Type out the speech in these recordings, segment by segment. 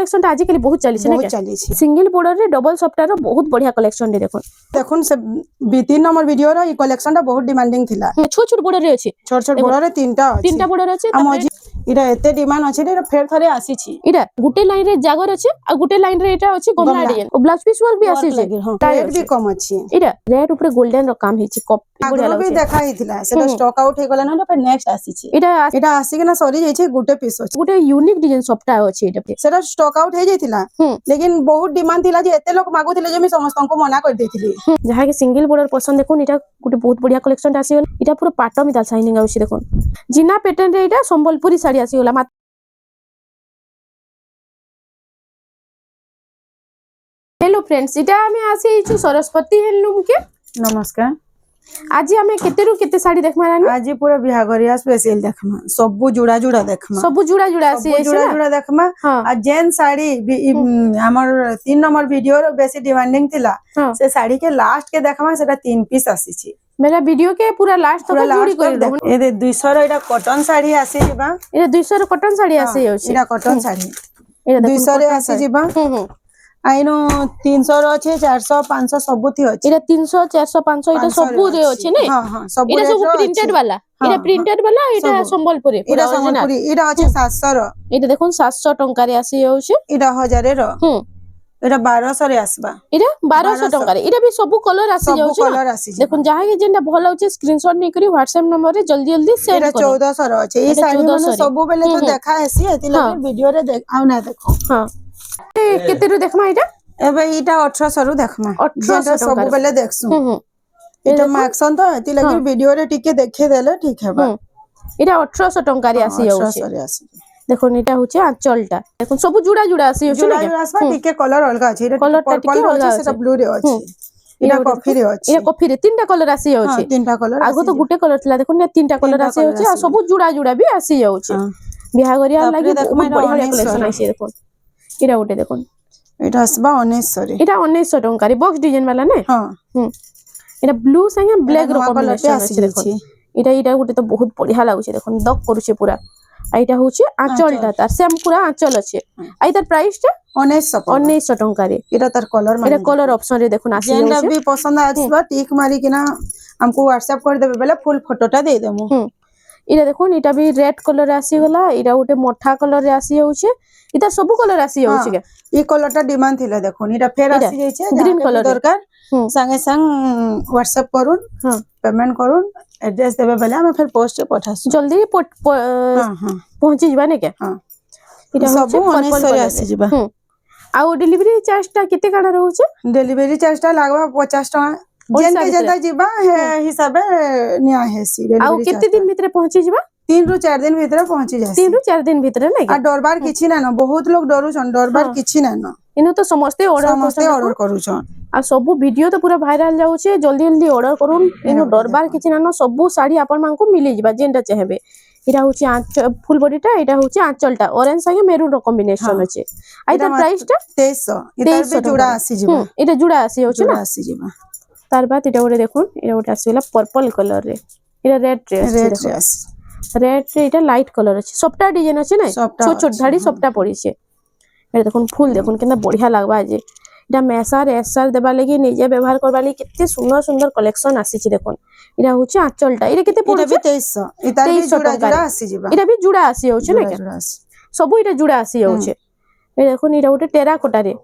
Collection आज कल बहुत चली चली सिंगल बॉर्डर रे डबल सफ्टार बहुत बढ़िया कलेक्शन देखो देखुन से 3 नंबर वीडियो रो ई कलेक्शन ता बहुत डिमांडिंग थिला छोट छोट बॉर्डर रे अछि छोट बॉर्डर रे तीनटा बॉर्डर अछि इरा एते डिमांड अछि रे फेर थरे आसी छी इरा गुटे लाइन रे जागर अछि आ गुटे लाइन रे एटा अछि गमला डिजाइन ओ ब्लाउज पीस वर्क भी आसी छी रेट भी कम अछि इरा रेट ऊपर गोल्डन रो काम हिची कॉपी बढ़िया लागै भी देखा हिथिला सेटा स्टॉक आउट हे गला ना फिर नेक्स्ट आसी छी इटा आसी के ना सॉरी जाई छी गुटे पीस अछि गुटे यूनिक डिजाइन सफ्टा अछि इटा पे सेटा स्टॉक आउट हे जाइथिला लेकिन बहुत डिमांड थिला जे एते लोग मागुथिले जे मी समस्त को मना कर देथिली जहा के सिंगल बॉर्डर पसंद देखुन इटा गुटे बहुत बढ़िया कलेक्शन आसी गला इटा पूरा पाटो मिता शाइनिंग आउछि देखुन जिना पैटर्न रे इटा संबलपुरी साड़ी आसी गला हेलो फ्रेंड्स इटा हमें आसी छु सरस्वती हैंडलूम के नमस्कार आज हमें केते रु केते साड़ी देखमा रानी आज पूरा बिहागरिया स्पेशल देखमा सब जुड़ा देखमा सब जुड़ा आसी जुड़ा देखमा आ जेन साड़ी हमर 3 नंबर वीडियो रो बेसी डिमांडिंग थिला से साड़ी के लास्ट के देखमा सेटा 3 पीस आसी छी मेरा वीडियो के पूरा लास्ट तक जुड़ी कर दो ए 200 रो एटा कॉटन साड़ी आसी जिबा ए 200 रो कॉटन साड़ी आसी होछि एटा कॉटन साड़ी ए 200 रे आसी जिबा आइनो 300 रो छै 400 500 सबुथि अछि एटा 300 400 500 एटा सबु रे अछि नै हां हां सबु एटा सब प्रिंटेड वाला एटा संबलपुरी एटा संबलपुरी एटा अछि 700 रो एटा देखुन 700 टंका रे आसी होछि एटा 1000 रो एटा 1200 रे आसबा एटा 1200 टंका रे एटा भी सब कलर आसी जाउछि कलर आसी देखुन जहा के जेंटा भल होछि स्क्रीनशॉट नै करी WhatsApp नंबर रे जल्दी जल्दी सेंड करो एटा 1400 रो अछि ई साड़ी माने सब बेले तो देखा हेसी एति लगे वीडियो रे देख आउ ना देखो हां केते रु देखमा एटा एबे इटा 1800 रु देखमा 1800 सब बेले देखसु एटा माक्सन तो एति लगे वीडियो रे टिके देखे देले ठीक हेबा एटा 1800 टंका रे आसी जाउछि 1800 रे आसी देखो एटा होछि आंचलटा देखो सब जुड़ा आसी होछि जुड़ा आसबा टिके कलर अलगा अछि एटा पर्पल अछि सेटा ब्लू रे अछि एटा कॉफी रे अछि एटा कॉफी रे तीनटा कलर आसी जाउछि तीनटा कलर आगो तो गुटे कलर थिला देखो ने तीनटा कलर आसी जाउछि आ सब जुड़ा भी आसी जाउछि बिहागरिया लागि बहुत बढ़िया कलेक्शन आसी देखो एटा उटे देखो एटा असबा 1900 रे एटा 1900 टंका रे बॉक्स डिजाइन वाला नै हां एटा ब्लू संगे ब्लैक रो कॉम्बिनेशन आसी देखो एटा गुटे तो बहुत बढ़िया लागुछि देखो दक करूछि पूरा आइटा होछि आंचलटा तार सेम पूरा आंचल अछि आइ तार प्राइस ता 1900 टंका रे एटा तार कलर माने एटा कलर ऑप्शन रे देखुन आसी जेंडा भी पसंद आछबा टिक मारी के ना हमको WhatsApp कर देबे बेले फुल फोटोटा दे देमु इरा देखुन इटा भी रेड कलर आसी गला इरा उटे मोठा कलर रे आसी होछि इता सब कलर आसी होछि के ई कलरटा डिमांड थिला देखुन इरा फेर आसी जाय छै ग्रीन कलर दरकार संगे संग WhatsApp करूं पेमेंट करूं एड्रेस देबे बेले हम फिर पोस्ट पठासु जल्दी पहुंची जबा ने के इटा सब 1900 आसी जबा आ डिलीवरी चार्ज ता केते काडा रहउ छै डिलीवरी चार्ज ता लागबा 50 टका जेन के जेता जिबा हिसाबे निया हेसी डिलीवरी आ केते दिन भीतर पहुंची जबा 3 रु 4 दिन भीतर पहुंची जाय 3 रु 4 दिन भीतर नै आ डरबार किछि ना न बहुत लोग डरू छन डरबार किछि ना न इनो तो समस्ते ऑर्डर करू छन आ सब वीडियो तो पूरा वायरल जाउ छे जल्दी जल्दी ऑर्डर करूं इनो डरबार किछि ना न सब साड़ी आपन मान को मिली जबा जेंटा चाहबे इरा होछि फुल बॉडीटा इटा होछि आंचलटा ऑरेंज संगे मेरून रो कॉम्बिनेशन अछि आइ त प्राइस टा 2300 इधर भी जुड़ा आसी जिबा इटा जुड़ा आसी होछि ना आसी जिबा तार बाद इटा ओरे देखुन इरा ओटा आसीला पर्पल कलर रे इरा रेड रे इटा लाइट कलर अछि सबटा डिजाइन अछि ना छोट छोट धाड़ी सबटा पड़ी छे ए देखुन फूल देखुन केना बढ़िया लागबा जे इटा मेसार एसआर देबा लागि निजे व्यवहार करबा लागि केते सुंदर सुंदर कलेक्शन आसी छी देखुन इरा होछि आंचलटा इरा केते पड़ो छे 2300 इता भी जुड़ा आसी जिबा इरा भी जुड़ा आसी होछि ना के सब इटा जुड़ा आसी होछि ए देखुन इरा ओटे टेराकोटा रे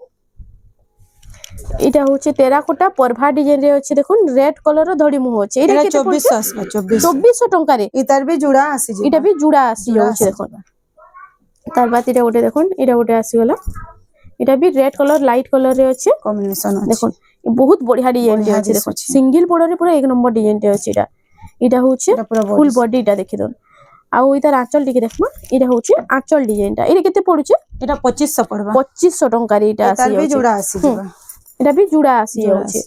इटा होछि टेराकोटा परभा डिजाइन रे अछि देखुन रेड कलर रो धड़ी मुह अछि इरा केते 2400 टंका रे इतार भी जुड़ा आसी जिबा इटा भी जुड़ा आसी होछि देखुन तार बाद इटा ओटे देखुन इरा ओटे आसी गला इटा भी रेड कलर लाइट कलर रे अछि कॉम्बिनेशन अछि देखुन बहुत बढ़िया डिजाइन रे अछि देखुन सिंगल बॉर्डर रे पूरा एक नंबर डिजाइन रे अछि इटा होछि फुल बॉडी टा देखि दोन आ इतार आंचल टिके देखमा इटा होछि आंचल डिजाइन टा इरे केते पड़ुछ इटा 2500 पड़बा 2500 टंका रे इटा आसी भी जुड़ा आसी जिबा इटा भी जुड़ा आसी होछि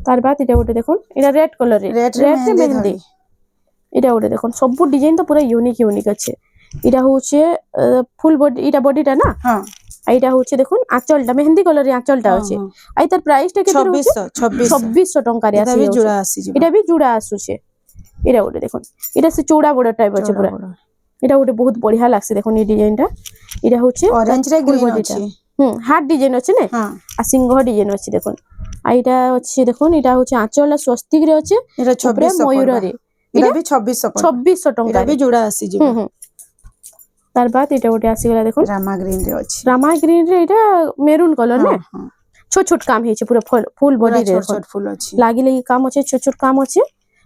तार बाद इटा ओटे देखुन इटा रेड कलर रे रेड रे मेहंदी इटा ओटे देखुन सब डिजाइन तो पूरा यूनिक अछि इटा होछि फुल बॉडी इटा बॉडीटा ना हां आइटा होछि देखुन आंचलटा मेहंदी कलर रे आंचलटा अछि आइ तार प्राइस टा केते रहउछि 2600 टंका रे आसी जुड़ा आसी जिबा इटा भी जुड़ा आसु छे इरा ओटे देखुन इटा से चौड़ा बड़ा टाइप अछि पूरा এটা গোটে বহুত বঢ়িয়া লাগছে দেখুন এই ডিজাইনটা এটা হচ্ছে অরেঞ্জ রে গ্রিন আছে হার্ট ডিজাইন আছে না আর সিংহ ডিজাইন আছে দেখুন আর এটা হচ্ছে দেখুন এটা হচ্ছে আঁচলটা স্বস্তিক রে আছে এটা 2600 ময়ূরে এটা भी 2600 ଟଙ୍କା এটা भी जोड़ा आसी जी তার বাদ এটা গোটে আসিগলা দেখুন रामा ग्रीन रे ଅଛି রামা গ্রিন রে এটা মেরুন কালার না ছোট ছোট কাম হয়েছে পুরো ফুল বডি রে ছোট ছোট ফুল আছে লাগি লাগি কাম আছে ছোট ছোট কাম আছে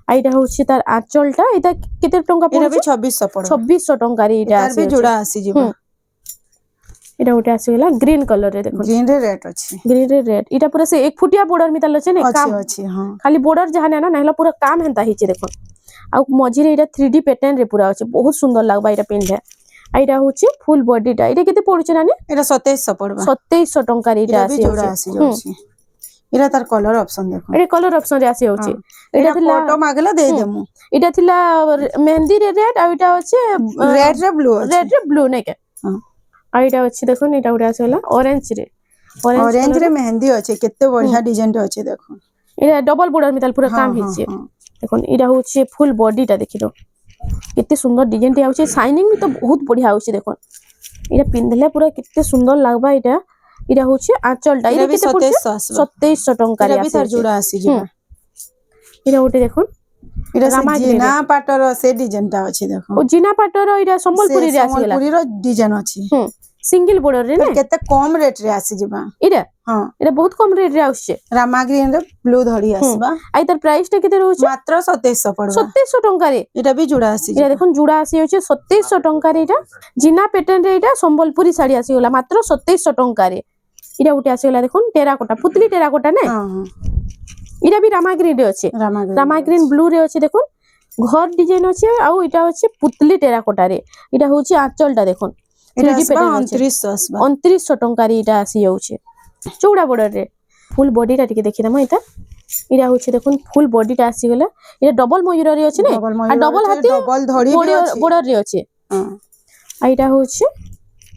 আর এটা হচ্ছে তার আঁচলটা এটা কেতে টঙ্কা এটা भी পড়ছে 2600 পড়বে 2600 টঙ্কা রে এটা এটার भी जोड़ा आसी जी এটা গোটে আসিগলা গ্রিন কালার রে দেখুন ग्रीन रे रेड ଅଛି গ্রিন রে রেড এটা পুরো সে 1 ফুটিয়া বর্ডর মিতাল আছে না কাম ଅଛି हां খালি বর্ডর যাহা না না হলা পুরো কাম হেনতা হিছে দেখুন আর মঝিরে এটা 3D প্যাটার্ন রে পুরা আছে বহুত সুন্দর লাগবা এটা পিনলে আর এটা হচ্ছে ফুল বডিটা এটা কেতে পড়ছে না এটা 2700 পড়বা 2700 টঙ্কা রে এটা भी जोड़ा आसी যাচ্ছে এটা তার কলর অপশন দেখুন এটা কলর অপশন রে আসি হচ্ছে এটা ফটো মাগলে দেই দেমু এটা থিলা মেহেন্দি রে রেড আর এটা হচ্ছে রেড রে ব্লু আছে রেড রে ব্লু নাকি আর এটা হচ্ছে দেখুন এটা উড়ে আসলা অরেঞ্জ রে অরেঞ্জ রে মেহেন্দি আছে কেতে বঢ়িয়া ডিজাইন টা আছে দেখুন এটা ডবল বর্ডার মিতাল পুরো কাম হিছে দেখুন এটা হচ্ছে ফুল বডিটা দেখিলো কেতে সুন্দর ডিজাইনটা হচ্ছে শাইনিং भी তো বহুত বঢ়িয়া হচ্ছে দেখুন এটা পিনলে পুরো কেতে সুন্দর লাগবা এটা এটা হচ্ছে আঁচলটা এটা কেতে পড়ছে 2700 টঙ্কা রে এটা भी जोड़ा आसी जी এটা ওটে দেখুন এটা জিনা পাটর সে ডিজাইনটা আছে দেখুন ও জিনা পাটর এটা সম্বলপুরি রে আসিলা সম্বলপুরি র ডিজাইন আছে সিঙ্গেল বর্ডর রে না কেতে কম রেট রে আসি jiba এটা हां এটা বহুত কম রেট রে আসছে রামা গ্রিন রে ব্লু ধরি আসবা আই তার প্রাইসটা কেতে রହୁছে মাত্র 2700 পড়বা 2700 টঙ্কা রে এটা भी जोड़ा आसी এটা দেখুন জুড়া আসি হচ্ছে 2700 টঙ্কা রে এটা জিনা প্যাটার্ন রে এটা সম্বলপুরি শাড়ি আসি হলা মাত্র 2700 টঙ্কা রে এটা উঠে আসি হলা দেখুন টেরাকোটা পুতলি টেরাকোটা না এটা भी রামা গ্রিন রে আছে রামা গ্রিন ব্লু রে আছে দেখুন ঘর ডিজাইন আছে আর এটা হচ্ছে পুতলি টেরাকোটা রে এটা হচ্ছে আঁচলটা দেখুন এটা 2900 টঙ্কা রে এটা আসি যাচ্ছে চৌড়া বর্ডর রে ফুল বডিটা টিকে দেখি দাম এটা এটা হচ্ছে দেখুন ফুল বডিটা আসি গলা এটা ডবল ময়ূর রে আছে না আর ডবল হাতি ডবল ধরি বর্ডর রে আছে আর এটা হচ্ছে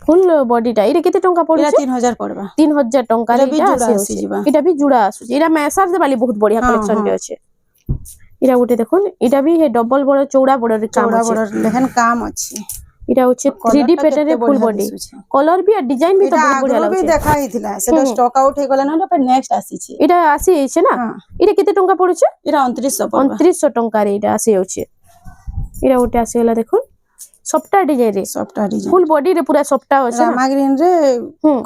ফুল বডিটা এটা কেতে টঙ্কা পড়ছে এটা 3000 পড়বা 3000 টঙ্কা রে এটা আসি এটা भी जुड़ा আসছে এটা মেসার দে বালি বহুত বড়িয়া কালেকশন রে আছে এটা উঠে দেখুন এটা भी ডবল বড় চৌড়া বর্ডর কাম আছে দেখেন কাম আছে এটা হচ্ছে 3D প্যাটার্নে ফুল বডি কলর भी আর ডিজাইন भी তো বহুত বড়িয়া লাগছে দেখা হইতিলা সেটা স্টক আউট হই গলা না এটা নেক্সট আসিছে এটা আসি এইছে না এটা কেতে টঙ্কা পড়ছে এটা 2900 পড়বা 2900 টঙ্কা রে এটা আসি হচ্ছে এটা উঠে আসি গলা দেখুন সফটা ডিজাইন রে সফটা ডিজাইন ফুল বডি রে পুরা সফটা আছে রামা গ্রিন রে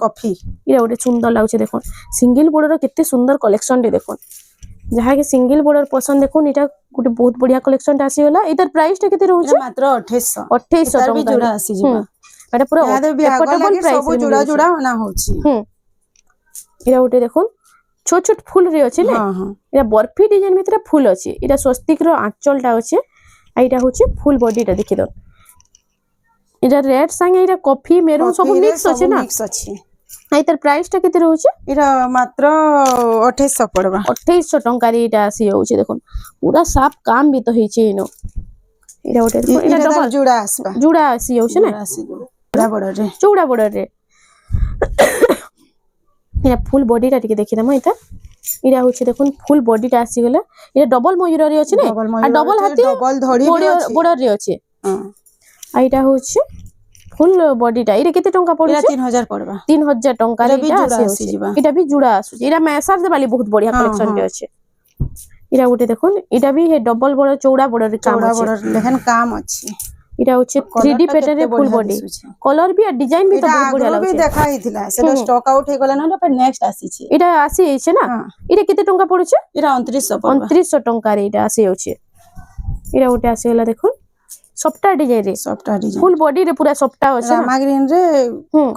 কফি এটা ওটা সুন্দর লাগছে দেখুন সিঙ্গেল বর্ডর কেতে সুন্দর কালেকশন রে দেখুন যাহাকে সিঙ্গেল বর্ডর পছন্দ দেখুন এটা গোটে বহুত বড়িয়া কালেকশনটা আসি গলা এটার প্রাইসটা কেতে রହୁছে মাত্র 2800 টঙ্কা जोड़ा आसी जिबा এটা পুরো এফোর্ডেবল প্রাইস সব জোড়া জোড়া না হচ্ছে এটা ওটে দেখুন ছোট ছোট ফুল রে আছে না এটা বরফি ডিজাইন ভিতরে ফুল আছে এটা স্বস্তিক র আঁচলটা আছে আর এটা হচ্ছে ফুল বডিটা দেখি দাও এটা রেড সঙ্গে এটা কফি মেরুন সব মিক্স আছে না মিক্স আছে আই তার প্রাইসটা কেতে রହୁছে এটা মাত্র 2800 পড়বা 2800 টঙ্কা রে এটা আসি হচ্ছে দেখুন পুরা সাফ কাম भी তো হইছে এনো এটা ওটা এটা ডবল জোড়া আসবা জুড়া আসি হচ্ছে না চৌড়া বর্ডর রে চৌড়া বর্ডর রে এটা ফুল বডিটা টিকে দেখি দাম এটা হচ্ছে দেখুন ফুল বডিটা আসি গলা এটা ডবল ময়ূর রে আছে না আর ডবল হাতি ডবল ধরি বর্ডর রে আছে আর এটা হচ্ছে ফুল বডিটা এটা কেতে টঙ্কা পড়ছে এটা 3000 পড়বা 3000 টঙ্কা রে এটা আসি এটা भी जुड़ा আসছে এটা মেসার দে বালি বহুত বড়িয়া কালেকশন রে আছে এটা উঠে দেখুন এটা भी ডবল বড় চৌড়া বর্ডর কাম আছে দেখেন কাম আছে এটা হচ্ছে 3D প্যাটার্নে ফুল বডি কলর भी আর ডিজাইন भी তো বহুত বড়িয়া লাগছে দেখা হইতিলা সেটা স্টক আউট হই গলা না এটা নেক্সট আসিছে এটা আসি এইছে না এটা কেতে টঙ্কা পড়ছে এটা 2900 পড়বা 2900 টঙ্কা রে এটা আসি হচ্ছে এটা উঠে আসি গলা দেখুন সফটা ডিজাইন রে সফটা ডিজাইন ফুল বডি রে পুরা সফটা আছে রামা গ্রিন রে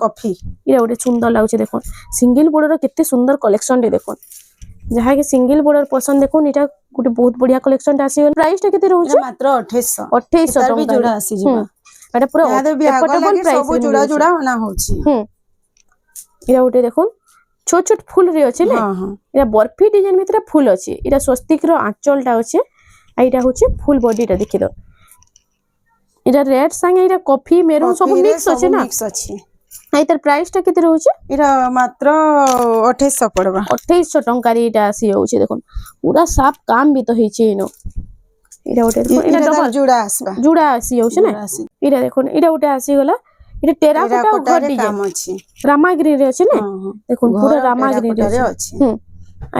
কফি এটা ওটা সুন্দর লাগছে দেখুন সিঙ্গেল বর্ডর কেতে সুন্দর কালেকশন রে দেখুন যাহাকে সিঙ্গেল বর্ডর পছন্দ দেখুন এটা গোটে বহুত বড়িয়া কালেকশনটা আসি প্রাইসটা কেতে রହୁছে মাত্র 2800 টঙ্কা জোড়া আসি জিবা এটা পুরো এফোর্ডেবল প্রাইস সব জোড়া জোড়া না হচ্ছে এটা ওটা দেখুন ছোট ছোট ফুল রে আছে না এটা বরফি ডিজাইন ভিতরে ফুল আছে এটা স্বস্তিক র আঁচলটা আছে আর এটা হচ্ছে ফুল বডিটা দেখি দাও এটা রেড সঙ্গে এটা কফি মেরুন সব মিক্স আছে না মিক্স আছে আই তার প্রাইসটা কেতে রହୁছে এটা মাত্র 2800 পড়বা 2800 টঙ্কা রে এটা আসি হচ্ছে দেখুন পুরা সাফ কাম भी তো হইছে এনো এটা ওটা দেখুন এটা ডবল জুড়া আসবা জুড়া আসি যাচ্ছে না এটা দেখুন এটা ওটা আসি গলা এটা টেরাকোটা ঘর ডিজাইন কাম আছে রামা গ্রিন রে আছে না দেখুন পুরো রামা গ্রিন রে আছে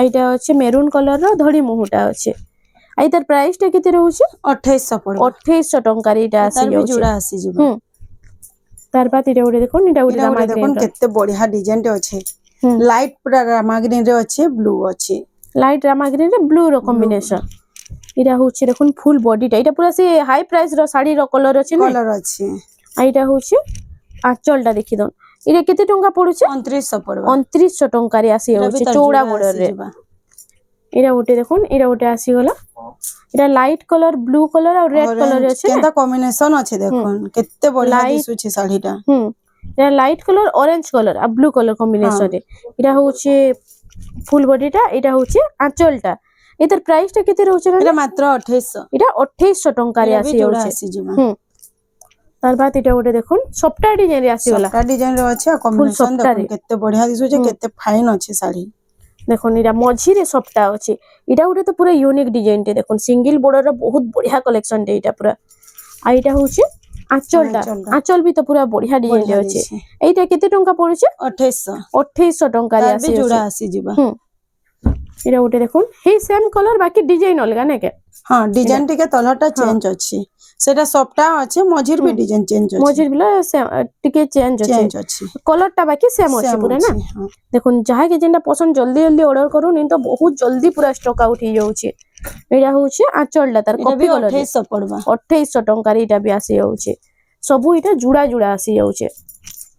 এইটা হচ্ছে মেরুন কলর র ধড়ি মুহুটা আছে আই তার প্রাইস টা কেতে রହୁছে 2800 পড়বা 2800 টাকা এটা আসি তার যাচ্ছে জুড়া আসি ଯିବ তার বাদ এটা ওটা দেখুন এটা ওটা রামা দেখুন গ্রিন কেতে বঢ়িয়া ডিজাইন তে আছে লাইট পুরা রামা গ্রিন রে আছে ব্লু আছে লাইট রামা গ্রিন রে ব্লু র কম্বিনেশন এটা হচ্ছে দেখুন ফুল বডিটা এটা পুরা সে হাই প্রাইস র শাড়ি র কলর আছে না কলর আছে আর এটা হচ্ছে আঁচলটা দেখি দন এটা কেতে টাকা পড়ুছে 2900 পড়বা 2900 টাকা রে আসি যাচ্ছে চৌড়া বর্ডার রে এটা ওটা দেখুন এটা ওটা আসি গলা এটা লাইট কলর ব্লু কলর আর রেড কলর আছে কেনটা কম্বিনেশন আছে দেখুন কেতে বঢ়িয়া দিশুছে শাড়িটা এটা লাইট কলর অরেঞ্জ কলর আর ব্লু কলর কম্বিনেশন রে এটা হচ্ছে ফুল বডিটা এটা হচ্ছে আঁচলটা এটার প্রাইসটা কেতে রହୁছে এটা মাত্র 2800 এটা 2800 টাকা রে আসি যাচ্ছে তার বাদ এটা ওটা দেখুন সফটওয়্যার ডিজাইন রে আসি গলা সফটওয়্যার ডিজাইন রে আছে কম্বিনেশন দেখুন কেতে বঢ়িয়া দিশুছে কেতে ফাইন আছে শাড়ি দেখুন এটা মঝিরে সবটা আছে এটা ওটা তো পুরো ইউনিক ডিজাইনটা দেখুন সিঙ্গেল বর্ডার বহুত বঢ়িয়া কালেকশনটা এটা পুরো আর এটা হচ্ছে আঁচলটা আঁচল বি তো পুরো বঢ়িয়া ডিজাইন আছে এইটা কেতে টাকা পড়ছে 2800 টাকা রে আসি জোড়া আসি ଯିବା এটা ওটা দেখুন এই সেম কালার বাকি ডিজাইন অলগা নাকি হ্যাঁ ডিজাইন টিকে তলটা চেঞ্জ আছে সেটা সবটা আছে মঝির বি ডিজাইন চেঞ্জ আছে মঝির বিলা টিকে চেঞ্জ আছে কালারটা বাকি সেম আছে পুরা না দেখুন যাহাকে যেটা পছন্দ জলদি জলদি অর্ডর করুন নি তো বহুত জলদি পুরা স্টক আউট হই যাচ্ছে এটা হচ্ছে আঁচলটা তার কপি কলর 2800 পড়বা 2800 টাকা এটা বি আসি যাচ্ছে সবু এটা জুড়া জুড়া আসি যাচ্ছে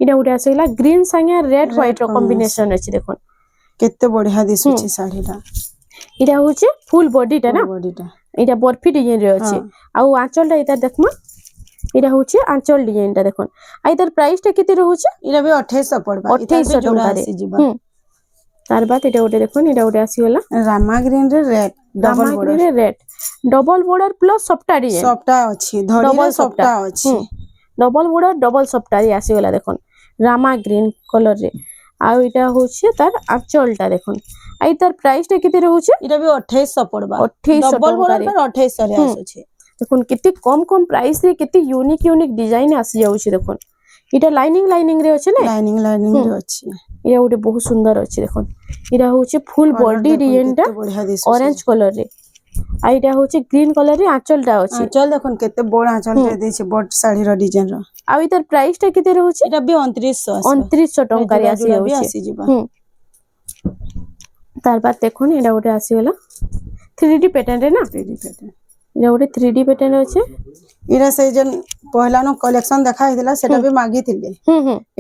এটা উঠে আসিলা গ্রিন সাঙ্গে রেড হোয়াইট র কম্বিনেশন আছে দেখুন কেতে বঢ়িয়া দিশুছে শাড়িটা এটা হচ্ছে ফুল বডিটা না বডিটা এটা বরফি ডিজাইন রে আছে আর আঁচলটা এটা দেখমা এটা হচ্ছে আঁচল ডিজাইনটা দেখুন আর এটার প্রাইসটা কেতে রହୁছে এটা বি 2800 পড়বা 2800 টাকা রে তার বাদ এটা ওটা দেখুন এটা ওটা আসি গলা রামা গ্রিন রে red double border red double border plus সফটটা ডিজাইন সফটটা আছে ধড়িরে সফটটা আছে ডবল বর্ডার ডবল সফটটা রে আসি গলা দেখুন রামা গ্রিন কলর রে আর এটা হচ্ছে তার আঁচলটা দেখুন আর তার প্রাইসটা কেতে রହୁছে এটা বি 2800 পড়বা 2800 ডবল বর্ডার पर 2800 রে আসছে দেখুন কেতে কম কম প্রাইস রে কেতে ইউনিক ইউনিক ডিজাইন আসি যাচ্ছে দেখুন এটা লাইনিং রে আছে না লাইনিং রে আছে এটা ওটা বহুত সুন্দর আছে দেখুন এটা হচ্ছে ফুল বডি ডিজাইনটা অরেঞ্জ কলর রে আর এটা হচ্ছে গ্রিন কলর রে আঁচলটা আছে আঁচল দেখুন কেতে বড় আঁচল রে দিছে বড় শাড়ি র ডিজাইন র আর এটার প্রাইসটা কেতে রହୁছে এটা বি 2900 টাকা রে আসি যাচ্ছে তারপর দেখুন এটা ওটা আসি গলা 3D প্যাটার্ন রে না 3D প্যাটার্ন এটা ওটা 3D প্যাটার্ন আছে এরা সেই যে পহলানো কালেকশন দেখা হইଥିଲା সেটা বি মাগিଥିଲେ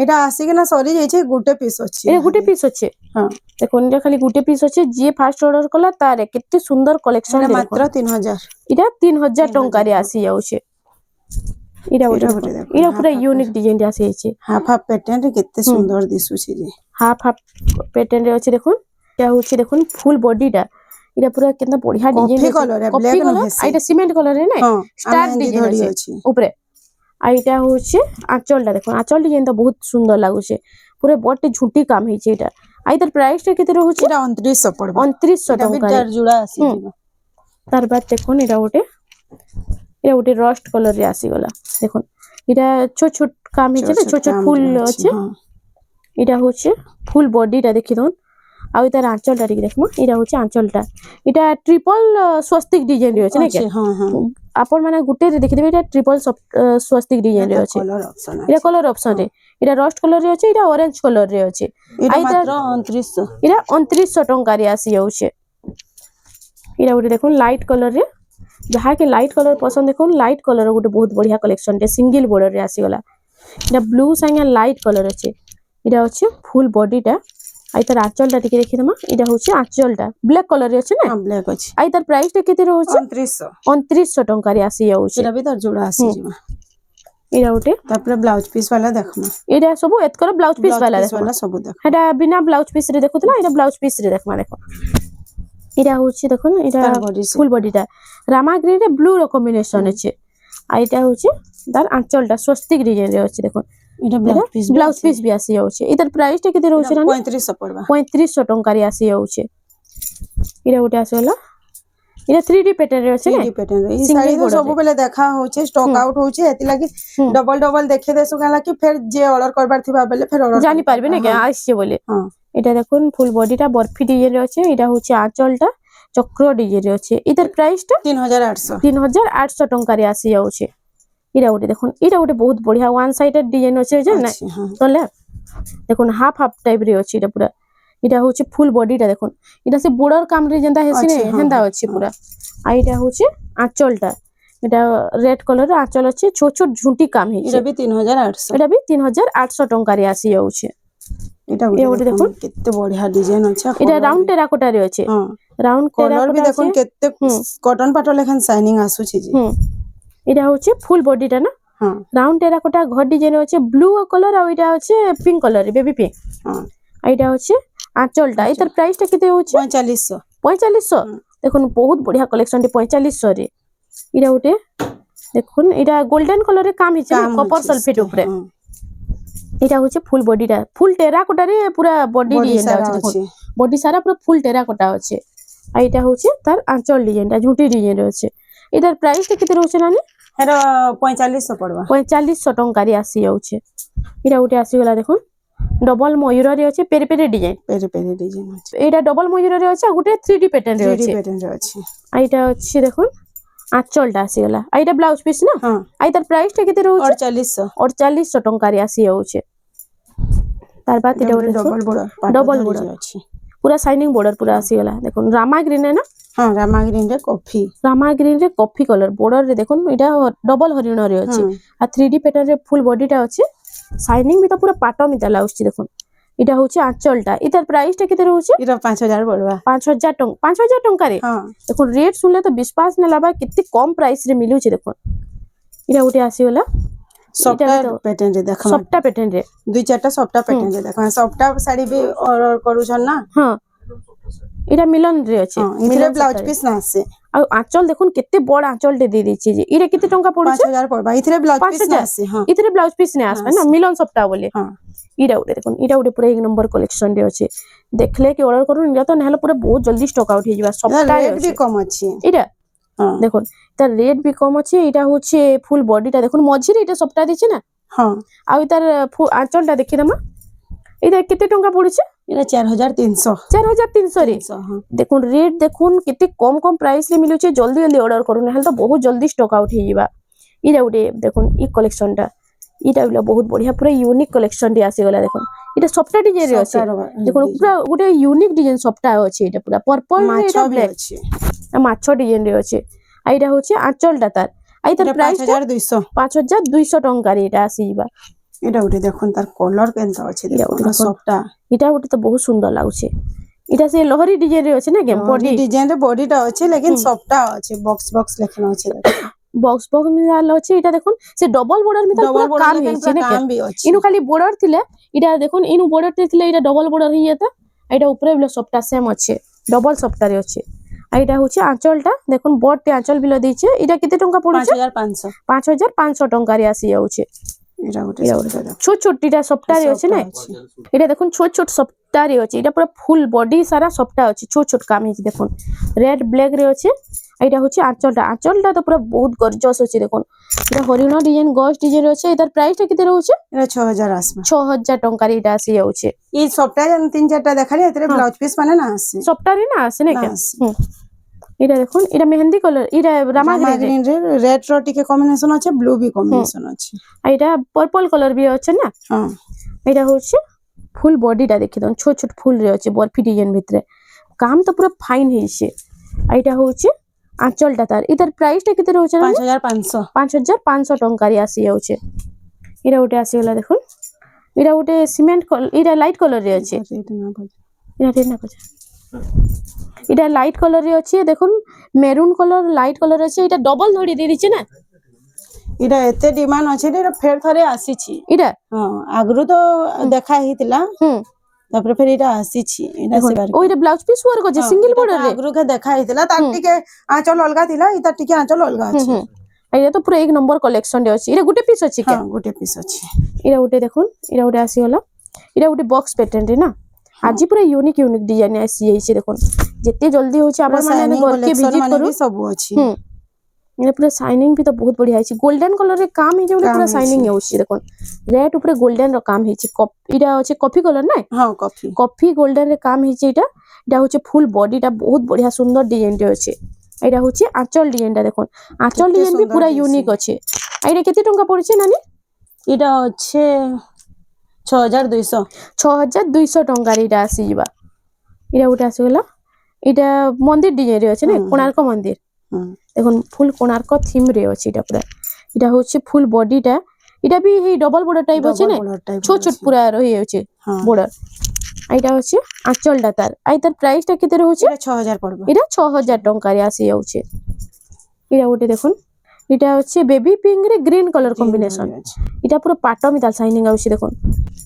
এটা আসি কিনা সরি যাইছে গুটে পিস আছে এটা গুটে পিস আছে হ্যাঁ দেখুন এটা খালি গুটে পিস আছে যে ফার্স্ট অর্ডর কলা তার কেতে সুন্দর কালেকশন মাত্র 3000 এটা 3000 টাকা রে আসি যাচ্ছে এটা ওটা এটা পুরো ইউনিক ডিজাইন আসি যাচ্ছে হাফ হাফ প্যাটার্ন রে কেতে সুন্দর দিশুছে যে হাফ হাফ প্যাটার্ন রে আছে দেখুন এটা হচ্ছে দেখুন ফুল বডিটা এটা পুরো কেনটা বঢ়িয়া ডিজাইন কফি কলর রে ব্ল্যাক না এটা সিমেন্ট কলর রে না স্টার ডিজাইন আছে উপরে আর এটা হচ্ছে আঁচলটা দেখুন আঁচল ডিজাইনটা বহুত সুন্দর লাগুছে পুরো বড়টি ঝুটি কাম হইছে এটা আর এটার প্রাইসটা কেতে রହୁছে এটা 2900 পড়বা 2900 টাকা এটা জুড়া আসিଯିବ তারপর দেখুন এটা ওটে রস্ট কলর রে আসি গলা দেখুন এটা ছোট ছোট কাম হইছে না ছোট ছোট ফুল আছে এটা হচ্ছে ফুল বডিটা দেখি দন আর এটার আঁচলটা ঠিক দেখমা এটা হচ্ছে আঁচলটা এটা ট্রিপল স্বস্তিক ডিজাইন রে আছে নাকি আপন মানে গুটে রে দেখি দেবে এটা ট্রিপল স্বস্তিক ডিজাইন রে আছে এটা কলর অপশন রে এটা রস্ট কলর রে আছে এটা অরেঞ্জ কলর রে আছে এটা মাত্র 2900 এটা 2900 টাকা রে আসি যাচ্ছে এটা ওটা দেখুন লাইট কলর রে যাহাকে লাইট কলর পছন্দ দেখুন লাইট কলর গোটে বহুত বঢ়িয়া কালেকশন রে সিঙ্গেল বর্ডার রে আসি গলা এটা ব্লু সাঙ্গে লাইট কলর আছে এটা হচ্ছে ফুল বডিটা আই তার আঁচলটা টিকে দেখি দমা এটা হচ্ছে আঁচলটা ব্ল্যাক কলর রে আছে না ব্ল্যাক আছে আই তার প্রাইসটা কেতে রହୁছে 2900 টাকা রে আসি যাচ্ছে এটা বি তার জোড়া আসি ଯିବ এটা ওটে তারপরে ব্লাউজ পিস वाला দেখমা এটা সব এতকর ব্লাউজ পিস वाला দেখমা সব দেখ এটা বিনা ব্লাউজ পিস রে দেখুতলা এটা ব্লাউজ পিস রে দেখমা দেখো এটা হচ্ছে দেখুন এটা ফুল বডিটা রামা গ্রিন রে ব্লু র কম্বিনেশন আছে আর এটা হচ্ছে তার আঁচলটা স্বস্তিক ডিজাইন রে আছে দেখুন এটা ব্লাউজ পিস বি আসি যাচ্ছে এটার প্রাইসটা কেতে রହୁছে না 3500 পড়বা 3500 টাকা রে আসি যাচ্ছে এটা ওটা আসলা এটা 3D প্যাটার্ন রে আছে না 3D প্যাটার্ন এই Single শাড়ি তো border ସବୁ বেলে দেখা হচ্ছে স্টক আউট হচ্ছে এতি লাগি ডবল ডবল দেখে দেসু কালা কি ফের যে অর্ডার করবার থিবা বেলে ফের অর্ডার জানি পারবে না কে আসছে বলে এটা দেখুন ফুল বডিটা বরফি ডিজাইন রে আছে এটা হচ্ছে আঁচলটা চক্র ডিজাইন রে আছে এটার প্রাইসটা 3800 টঙ্কারে আসি যাচ্ছে এটা ওটা দেখুন এটা ওটা বহুত বঢ়িয়া ওয়ান সাইডেড ডিজাইন আছে যে না তলে দেখুন হাফ হাফ টাইপ রে আছে এটা পুরা এটা হচ্ছে ফুল বডিটা দেখুন এটা সে বর্ডার কাম রে যেটা হেসি না হেন্দা আছে পুরা আর এটা হচ্ছে আঁচলটা এটা রেড কালার আঁচল আছে ছোট ছোট ঝুঁটি কাম হইছে এটা বি 3800 এটা বি 3800 টঙ্কারে আসি যাচ্ছে এটা ওটা দেখুন কেতে বঢ়িয়া ডিজাইন আছে এটা রাউন্ড টেরাকোটা রে আছে রাউন্ড কলর বি দেখুন কেতে কটন পাটল লেখান শাইনিং আসুছি জি এটা হচ্ছে ফুল বডিটা না রাউন্ড টেরাকোটা ঘর ডিজাইন আছে ব্লু কালার আর এটা হচ্ছে পিঙ্ক কালার বেবি পিঙ্ক আর এটা হচ্ছে আঁচলটা এটার প্রাইসটা কেতে হচ্ছে 4500 দেখুন বহুত বঢ়িয়া কালেকশনটি 4500 রে এটা ওটে দেখুন এটা গোল্ডেন কালারে কাম হইছে কপার সালফেট উপরে এটা হচ্ছে ফুল বডিটা ফুল টেরাকোটা রে পুরা বডি ডিজাইনটা আছে দেখুন বডি সারা পুরো ফুল টেরাকোটা আছে আর এটা হচ্ছে তার আঁচল ডিজাইনটা ঝুঁটি ডিজাইন আছে এটার প্রাইসটা কেতে রয়েছে নানি এর 4500 পড়বা 4500 টঙ্কারে আসি যাচ্ছে এটা ওটে আসি গলা দেখুন ডবল ময়ূরের আছে পেরে পেরে ডিজাইন আছে এটা ডবল ময়ূরের আছে আর গোটে 3D প্যাটার্ন রে আছে আর এটা হচ্ছে দেখুন আঁচলটা আসি গলা আর এটা ব্লাউজ পিস না আর এটার প্রাইসটা কেতে রয়েছে 4800 টঙ্কারে আসি যাচ্ছে তার বাদ এটা ডবল বর্ডার আছে পুরা শাইনিং বর্ডার পুরা আসি গলা দেখুন রামা গ্রিন না রামা গ্রিন রে কফি কালার বর্ডার রে দেখুন এটা ডবল হরিণ রে আছে আর 3D প্যাটার্ন রে ফুল বডিটা আছে শাইনিং মিটা পুরা পাট মিটা লাগুছি দেখুন এটা হচ্ছে আঁচলটা এটার প্রাইসটা কেতে রয়েছে এটা 5000 পড়বা 5000 টঙ্কারে দেখুন রেট শুনলে তো বিশ্বাস না লাবা কেতে কম প্রাইস রে মিলুছে দেখুন এটা উঠে আসি গলা সফটা প্যাটার্ন রে দেখো সফটা প্যাটার্ন রে দুই চারটা সফটা প্যাটার্ন রে দেখো সফটা শাড়ি বি অর্ডার করুছন না এটা মিলন রে আছে মিলন ব্লাউজ পিস না আছে আর আঁচল দেখুন কেতে বড় আঁচলটে দিয়ে দিচ্ছে যে এটা কেতে টঙ্কা পড়ছে 5000 পড়বা ইথরে ব্লাউজ পিস না আছে ইথরে ব্লাউজ পিস না আসবে না মিলন সফটা বলে এটা উঠে দেখুন এটা উঠে পুরো এক নম্বর কালেকশন রে আছে দেখলে কি অর্ডার করুন এটা তো নাহলে পুরো বহুত জলদি স্টক আউট হয়ে যাবে সফটা রেট বি কম আছে এটা দেখুন তার রেট বি কম আছে এটা হচ্ছে ফুল বডিটা দেখুন মঝিরে এটা সফটা দিচ্ছে না আর তার আঁচলটা দেখি দামা এটা কেতে টঙ্কা পড়ছে এটা 4300 রে দেখুন রেট দেখুন কেতে কম কম প্রাইস রে মিলুছে জলদি জলদি অর্ডার করুন নাহলে তো বহুত জলদি স্টক আউট হয়ে যাবে এটা উঠে দেখুন এই কালেকশনটা এটা হলো বহুত বঢ়িয়া পুরো ইউনিক কালেকশন টি আসি গলা দেখুন এটা সফটা ডিজাইন রে আছে দেখুন পুরো গোটে ইউনিক ডিজাইন সফটা আছে এটা পুরো পার্পল রে এটা ব্ল্যাক মাছ ডিজাইন রে আছে আর এটা হচ্ছে আঁচলটা তার আর এটার প্রাইস 5200 টঙ্কা রে এটা আসি যাবে এটা উঠে দেখুন তার কলর কেনতা আছে দেখুন সফটা এটা উঠে তো বহুত সুন্দর লাগুছে এটা সে লহরি ডিজাইন রে আছে না কে বডি ডিজাইন রে বডিটা আছে লেকিন সফটা আছে বক্স লেখানো আছে বক্স মিলাল আছে এটা দেখুন সে ডবল বর্ডার মিতা পুরো কাম হইছে না ইনু খালি বর্ডার থিলে এটা দেখুন ইনু বর্ডার থিলে এটা ডবল বর্ডার হই যেতা এটা উপরে বিলো সফটা সেম আছে ডবল সফটা রে আছে আর এটা হচ্ছে আঁচলটা দেখুন বড়তে আঁচল বিলো দিয়েছে এটা কেতে টঙ্কা পড়ছে 5500 টঙ্কা রে আসি যাচ্ছে ছোট ছোটটা সফটারে আছে না এটা দেখুন ছোট ছোট সফটারে আছে এটা পুরো ফুল বডি সারা সফটা আছে ছোট ছোট কাম হইছে দেখুন রেড ব্ল্যাক রে আছে এটা হচ্ছে আঁচলটা তো পুরো বহুত গর্জিয়াস আছে দেখুন এটা হরিণ ডিজাইন গস ডিজাইন আছে এটার প্রাইসটা কেতে রয়েছে এটা 6000 আসবে 6000 টঙ্কার এটা আসি যাচ্ছে এই সফটা তিন চারটা দেখালি এতে ব্লাউজ পিস মানে না আসে সফটারে না আসে না কেন এটা দেখুন এটা মেহেন্দি কালার এটা রামা গ্রিন রেড র টিকে কম্বিনেশন আছে ব্লু বি কম্বিনেশন আছে আর এটা পার্পল কালার বি আছে না এটা হচ্ছে ফুল বডিটা দেখি দাও ছোট ছোট ফুল রে আছে বরফি ডিজাইন ভিতরে কাম তো পুরো ফাইন হইছে আর এটা হচ্ছে আঁচলটা তার এটার প্রাইসটা কেতে রয়েছে 5500 টঙ্কারি আসি যাচ্ছে এটা ওটা আসি গলা দেখুন এটা ওটা সিমেন্ট এটা লাইট কালার রে আছে এটা রেড না কথা এটা লাইট কালার রে আছে দেখুন মেরুন কালার লাইট কালার আছে এটা ডবল ধরি দিয়ে দিচ্ছে না এটা এতে ডিমান্ড আছে এটা ফের থরে আসিছি এটা আগরু তো দেখা হইতিলা তারপরে ফের এটা আসিছি এটা সেবার ওইটা ব্লাউজ পিস ওয়ার্ক আছে সিঙ্গেল বর্ডার রে আগরু কে দেখা হইতিলা তার টিকে আঁচল অলগা থিলা এটা টিকে আঁচল অলগা আছে এটা তো পুরো এক নম্বর কালেকশন রে আছে এটা গুটে পিস আছে কি গুটে পিস আছে এটা উঠে দেখুন এটা উঠে আসি হলো এটা উঠে বক্স প্যাটার্ন রে না आज पूरा यूनिक यूनिक डिजाइन आसी जाइए देखो जिते जल्दी होचे आपण माने घर के विजिट करू सब अछि ये पूरा शाइनिंग भी तो बहुत बढ़िया है गोल्डन कलर रे काम है जो पूरा शाइनिंग होची देखो रेड ऊपर गोल्डन रो काम है इटा होचे कॉफी कलर ना हां कॉफी कॉफी गोल्डन रे काम है इटा होचे फुल बॉडी टा बहुत बढ़िया सुंदर डिजाइन रे होचे एटा होचे आंचल डिजाइन टा देखो आंचल डिजाइन भी पूरा यूनिक होचे एटा केते टंका पड़छे नानी इटा अच्छे 6200 टंका रे इटा आसी जिबा इटा उटा आसी गला इटा मंदिर डिजाइन रे होचे ना कोणार्क मंदिर देखो फुल कोणार्क थीम रे अछि इटा पूरा इटा होचे फुल बॉडी टा इटा भी हे डबल बॉर्डर टाइप होचे ना छोट छोट पूरा रही होचे बॉर्डर आइटा होचे आंचल टा तार आइ तार प्राइस टा केते रहउचे 6000 पड़बो इटा 6000 टंका रे आसी जाउचे इटा गोटे देखो इटा होचे बेबी पिंक रे ग्रीन कलर कॉम्बिनेशन इटा पूरा पाटो मिताल शाइनिंग आउची देखो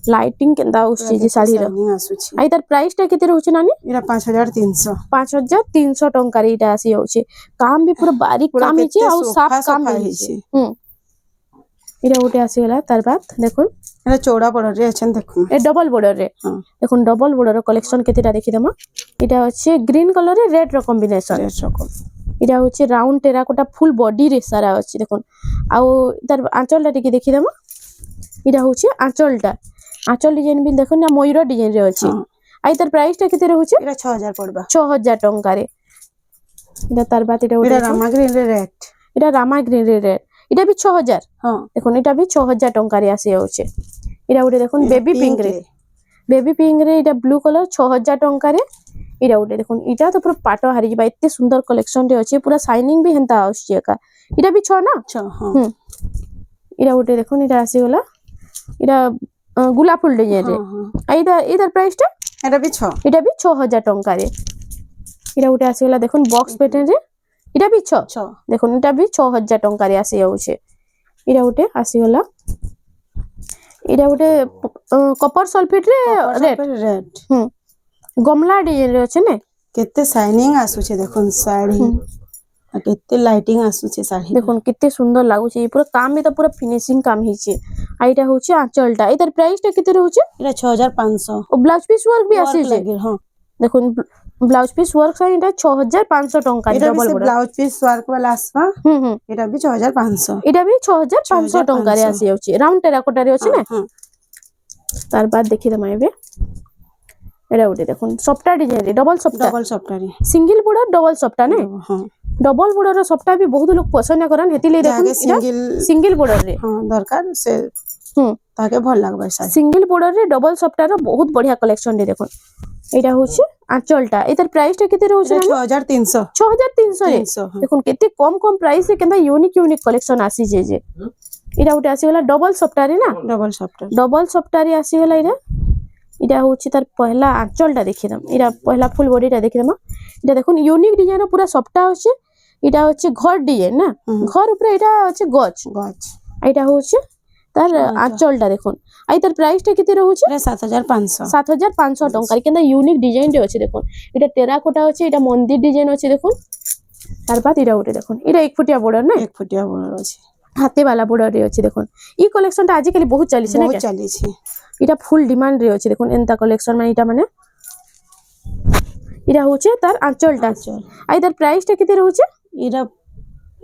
लाइटिंग केंदा आउची जे साड़ी रो आइ तार प्राइस टा केते रहउचे नानी इटा 5300 टंका रे इटा आसी जाउचे काम भी पूरा बारीक काम हिचे आ साफ काम हिचे इटा गोटे आसी गला तार बाद देखो एटा चौड़ा बॉर्डर रे अछन देखो ए डबल बॉर्डर रे देखो डबल बॉर्डर रो कलेक्शन केतेटा देखि दमा इटा होचे ग्रीन कलर रे रेड रो कॉम्बिनेशन इटा होचे राउंड टेराकोटा फुल बॉडी रे सारा अछि देखो आ तार आंचल टा टिके देखि दमा इटा होचे आंचल डिजाइन भी देखो ना मयूर डिजाइन रे अछि आइ तार प्राइस टा केते रहउचे इटा 6000 पड़बा 6000 टंका रे इटा तार बाद इटा इटा रामा ग्रीन रे रेड इटा रामा ग्रीन रे रेड इटा भी 6000 हां देखो इटा भी 6000 टंका रे आसी जाउचे इटा उडे देखो बेबी पिंक रे इटा ब्लू कलर 6000 टंका रे इटा उडे देखो इटा तो पूरा पाटो हारी जिबा इत्ते सुंदर कलेक्शन रे अछि पूरा शाइनिंग भी हेंता आउछि एका इटा भी 6 ना 6 हां इटा उडे देखो इटा आसी गला इटा गुलाब फुल डिजाइन रे इटा इधर प्राइस टा एटा भी 6 इटा भी 6000 टंका रे इटा उडे आसी गला देखो बॉक्स पैटर्न रे इटा भी 6 देखो इटा भी 6000 टंका रे आसी जाउछे इटा उटे आसी गला इटा उटे कॉपर सल्फेट रे रेड गमला डिजाइन रे अछि ने केते शाइनिंग आसुछे देखो साड़ी आ केते लाइटिंग आसुछे साड़ी देखो कितने सुंदर लागुछे पूरा काम में तो पूरा फिनिशिंग काम हिचे आइटा होचे आंचलटा इधर प्राइस टा केते रहउचे इटा 6500 और ब्लाउज पीस वर्क भी आसी जे हां देखो ब्लाउज पीस वर्क साइन इटा 6500 टंका double border blouse piece work वाला आसवा इटा भी 6500 इटा भी 6500 टंका रे आसी जाउचे राउंड टेराकोटा रे अछि ने तार बाद देखि दमा एबे एरा उठे देखो सफ्टा डिजाइन रे डबल सफ्टा रे सिंगल बॉर्डर डबल सफ्टा ने हां डबल बॉर्डर रो सफ्टा भी बहुत लोग पसंद करन हेति ले देखो सिंगल बॉर्डर रे हां दरकार से ताके भल लागबा सिंगल बॉर्डर रे डबल सफ्टा रो बहुत बढ़िया कलेक्शन रे देखो एटा होचे आंचलटा एतर प्राइस टा केते रहउचे 6300 रे देखो केते कम प्राइस रे केंदा यूनिक कलेक्शन आसी जे इटा उठे आसी गला डबल सफ्टा रे ना डबल सफ्टा रे आसी गला इटा होची तार पहला आंचलटा देखिदम इटा पहला फुल बॉडीटा देखिदम इटा देखो यूनिक डिजाइन पूरा सफ्टा होचे इटा होचे घर डिजाइन ना घर ऊपर इटा होचे गच इटा होचे तार आंचलटा देखो आई तार प्राइस टा केते रहउचे 7500 टंका केंदा यूनिक डिजाइन रे अछि देखो इटा टेराकोटा अछि इटा मंदिर डिजाइन अछि देखो तार बाद इटा उठे देखो इटा 1 फुटिया बॉर्डर ना 1 फुटिया बॉर्डर अछि हाथे वाला बॉर्डर रे अछि देखो ई कलेक्शन ता आजकल बहुत चली छै ना चली छै इटा फुल डिमांड रे अछि देखो एंता कलेक्शन माने इटा होचे तार आंचलटा आई तार प्राइस टा केते रहउचे इटा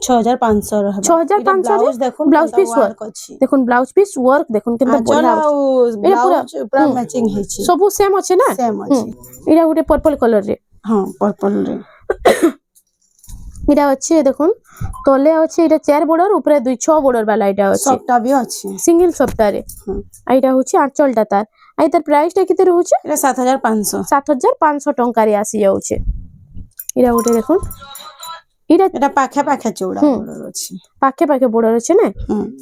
6500 रहबा 6500 देखो ब्लाउज पीस वर्क अछि देखो ब्लाउज पीस वर्क देखो केंता बढ़िया ब्लाउज पूरा मैचिंग हे छी सब सेम अछि ना सेम अछि इटा गुटे पर्पल कलर रे हां पर्पल रे इटा अछि देखो तले अछि इटा 4 बॉर्डर ऊपर 2-6 बॉर्डर वाला इटा अछि सफ्टा भी अछि सिंगल सफ्टा रे आइटा होछि आंचलटा तार आई तार प्राइस टा केते रहउचे इटा 7500 टंका रे आसी जाउचे इटा गुटे देखो इटा पाखे चौड़ा बॉर्डर अछि पाखे बॉर्डर अछि ने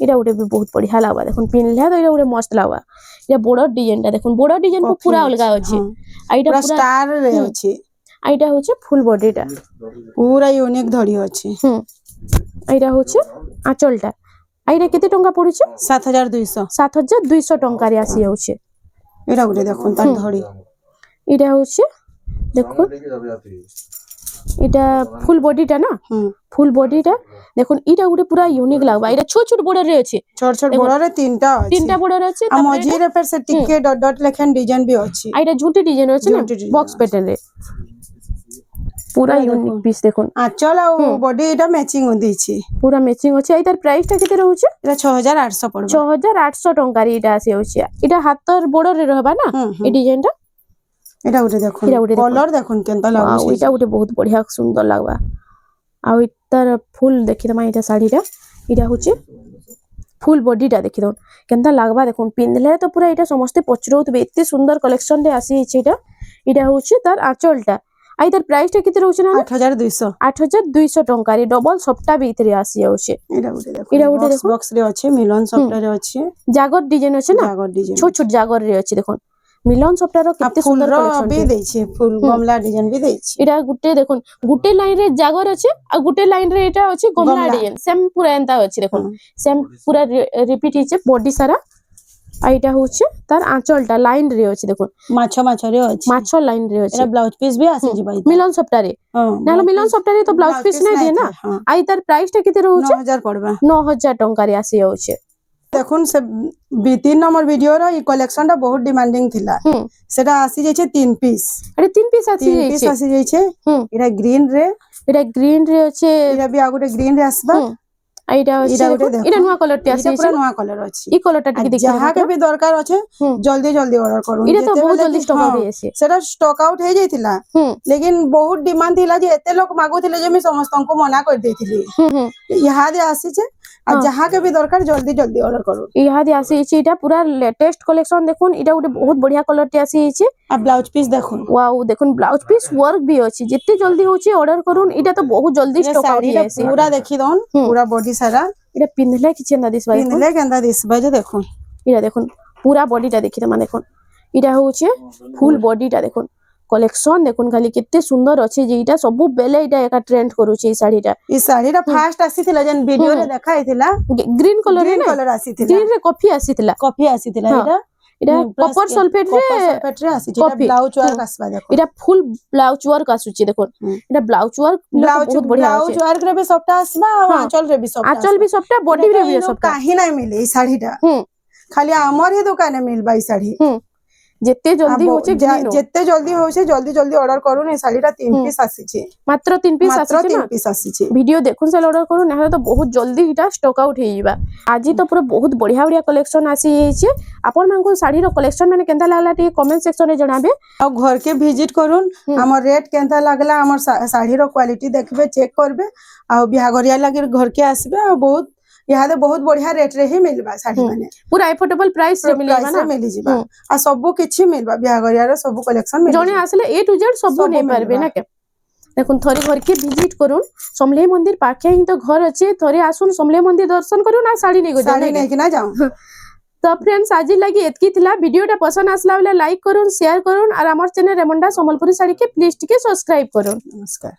इटा गुटे भी बहुत बढ़िया लागबा देखो पिनले तो इटा गुटे मस्त लागबा इटा बॉर्डर डिजाइन टा देखो बॉर्डर डिजाइन पूरा अलगा अछि आइटा पूरा स्टार रे अछि आइटा होचे फुल बॉडी टा पूरा यूनिक धड़ी अछि आइटा होचे आंचलटा आइटा केते टंका पडुचे 7200 टंका रे आसी जाउचे एरा गुटे देखो तार धड़ी इटा होचे देखो এটা ফুল বডিটা না ফুল বডিটা দেখুন এটা গোটে পুরা यूनिक লাগবা এটা ছোট ছোট বর্ডর রে আছে छोट छोट बॉर्डर रे তিনটা বর্ডর আছে आ मझी रे फिर से टिके डॉट डॉट लेखन डिजाइन भी अछि আর এটা ঝুঁটি ডিজাইন আছে না ঝুঁটি design বক্স প্যাটার্ন রে পুরা यूनिक পিস দেখুন आंचल आ बॉडी एटा मैचिंग होंदी छी পুরা ম্যাচিং আছে এটার প্রাইসটা কেতে রହୁছে एटा 6800 पड़बा 6800 টঙ্কার এটা আসি হচ্ছে এটা হাতর বর্ডর রে রহবা না এই ডিজাইনটা एटा उठे देखो एटा गुटे देखुन। कलर देखो केनता लागो वाओ এটা গোটে বহুত বঢ়িয়া সুন্দর লাগবা আর এটার ফুল দেখি দমা এটা শাড়িটা এটা হচ্ছে ফুল বডিটা দেখি দন কেনতা লাগবা দেখুন পিনলে তো পুরা এটা সমস্ত পচরউতবে এতে সুন্দর কালেকশন রে আসি আছে এটা হচ্ছে তার আঁচলটা আর এটার প্রাইসটা কেতে রହୁছে না 8200 8200 টঙ্কার ডবল সবটা ভিতরে আসি যাচ্ছে एटा उठे देखो एटा गुटे देखो। बॉक्स रे अछि मिलन सॉफ्टवेयर रे अछि জাগর ডিজাইন আছে না जागर डिजाइन ছোট ছোট জাগর রে আছে দেখুন মিলন সফটার কেতে फूल সুন্দর रो কালেকশন भी दै छी फूल गमला डिजाइन भी दै छी এটা গুটে দেখুন গুটে লাইন রে জাগর আছে আর গুটে লাইন রে এটা আছে গমলা গমলা। ডিজাইন সেম পুরা এন্তা আছে দেখুন হুম। সেম পুরা রিপিট হইছে বডি সারা আর এটা হচ্ছে তার আঁচলটা লাইন রে আছে দেখুন माछ रे अछि মাছ লাইন রে আছে एटा ब्लाउज पीस भी आसी जिबाई মিলন সফটারে নাহলে মিলন সফটারে তো ব্লাউজ পিস নাই দিয়ে না हां আর তার প্রাইসটা কেতে রହୁছে 9000 पड़बा 9000 টঙ্কারে আসি যাচ্ছে দেখুন সে 3 নম্বর ভিডিও র এই কালেকশনটা বহুত ডিমান্ডিং থিলা হুম সেটা আসি যাইছে 3 পিস আরে তিন পিস আসি 3 পিস যাচ্ছে আসি যাইছে হুম এটা গ্রিন রে এটা গ্রিন রে আছে এটা বি আগুটে গ্রিন রে আসবা হুম আর এটা হচ্ছে এটা গুটে দেখুন, দেখুন। এটা নয়া কালারটি আসি এটা পুরা যাচ্ছে নয়া কালার আছে এই কালারটা টিকে দেখি যাহা কে বি দরকার আছে হুম। জলদি জলদি অর্ডর করুন এটা তো বহুত যেতেবেলে জলদি কি- স্টক হ্যাঁ, আউট হয়ে আছে সেটা স্টক আউট হয়ে যাইতিলা হুম লেকিন বহুত ডিমান্ড থিলা যে এতে লোক মাগুଥିଲେ যে আমি ସମସ୍ତଙ୍କୁ মনা କରି ଦେଇଥିଲି হুম হুম ইহাদে আসিছে আর হ্যাঁ। যাহা কে বি দরকার জলদি জলদি অর্ডর করুন ইহাদি আসি যাচ্ছে এটা পুরা লেটেস্ট কালেকশন দেখুন এটা গোটে বহুত বঢ়িয়া কালারটি আসি যাচ্ছে আর ব্লাউজ পিস দেখুন ওয়াও দেখুন ব্লাউজ পিস ওয়ার্ক भी আছে যেতে জলদি হচ্ছে অর্ডর করুন এটা তো বহুত জলদি এটা স্টক আউট হয়ে শাড়িটা আছে পুরা দেখি দন হুম। পুরা বডি সারা এটা পিনলে কিছু না দিস ভাই পিনলে কেন্দা দিসবা যে দেখুন এটা দেখুন পুরা বডিটা দেখি তোমা দেখুন এটা হচ্ছে ফুল বডিটা দেখুন কলেকশন দেখুন খালি কেতে সুন্দর আছে যে এটা সবু বেলে এটা একা ট্রেন্ড করুছে এই শাড়িটা এই শাড়িটা ফার্স্ট আসিଥିଲା যেন ভিডিও রে দেখা হইଥିଲା গ্রিন কলর গ্রিন না কলর আসিଥିଲା গ্রিন রে কফি আসিଥିଲା কফি আসিଥିଲା হ্যাঁ। এটা এটা কপার সলফেট রে কপার সলফেট রে আসিছে এটা কফি। ব্লাউজ ওয়ার্ক হুম। আসবা দেখুন এটা ফুল ব্লাউজ ওয়ার্ক আসুଛି দেখুন হুম। এটা ব্লাউজ ওয়ার্ক ব্লাউজ বহুত বঢ়িয়া ব্লাউজ আছে ওয়ার্ক রে भी सबटा আসবা আর হ্যাঁ। আঁচল রে भी सबटा আঁচল भी সবটা বডি রে भी সবটা কাহি নাই মিলে এই শাড়িটা হুম খালি আমার হি দোকানে মিলবা এই শাড়ি হুম যেতে জলদি হচ্ছে গ্রিন যেতে জলদি হচ্ছে জলদি জলদি অর্ডর করুন এই শাড়িটা 3 হুম। পিস আসিছে মাত্র 3 পিস মাত্র আসছে 3 না পিস আসিছে ভিডিও দেখুন সালে অর্ডর করুন নাহলে তো বহুত জলদি এটা স্টক আউট হয়ে যাবা আজি তো পুরো বহুত বঢ়িয়া বঢ়িয়া কালেকশন আসি যাইছে আপন মানকু শাড়ির কালেকশন মানে কেনতা লাগলা টি কমেন্ট সেকশন রে জনাবে আর ঘরকে ভিজিট করুন হুম। আমার রেট কেনতা লাগলা আমার শাড়ির কোয়ালিটি দেখবে চেক করবে আর বিহাঘরিয়া লাগি ঘরকে আসবে আর বহুত ইহাদে বহুত বঢ়িয়া রেট রে হি মিলবা শাড়ি হুম। মানে পুরা এফোর্ডেবল প্রাইস রে মিলিবা প্রাইস না রে মিলি ଯିବା হুম। আর সবু কিছু মিলবা বিহাঘরিয়ার সবু কালেকশন জনে মিলি আসলে এ টু জেড সবু সবু নেই পারবে মিলবা। না কে দেখুন থরে ঘরকে ভিজিট করুন সমলেই মন্দির পাখে হি তো ঘর আছে থরে আসুন সমলেই মন্দির দর্শন করুন আর শাড়ি নেই শাড়ি নেকি না যাও তো ফ্রেন্ডস আজি লাগি এতকি থিলা ভিডিওটা পছন্দ আসলা বলে লাইক করুন শেয়ার করুন আর আমার চ্যানেল রেমন্ডা সম্বলপুরি শাড়ি কে প্লিজ টিকে সবসক্রাইব করুন নমস্কার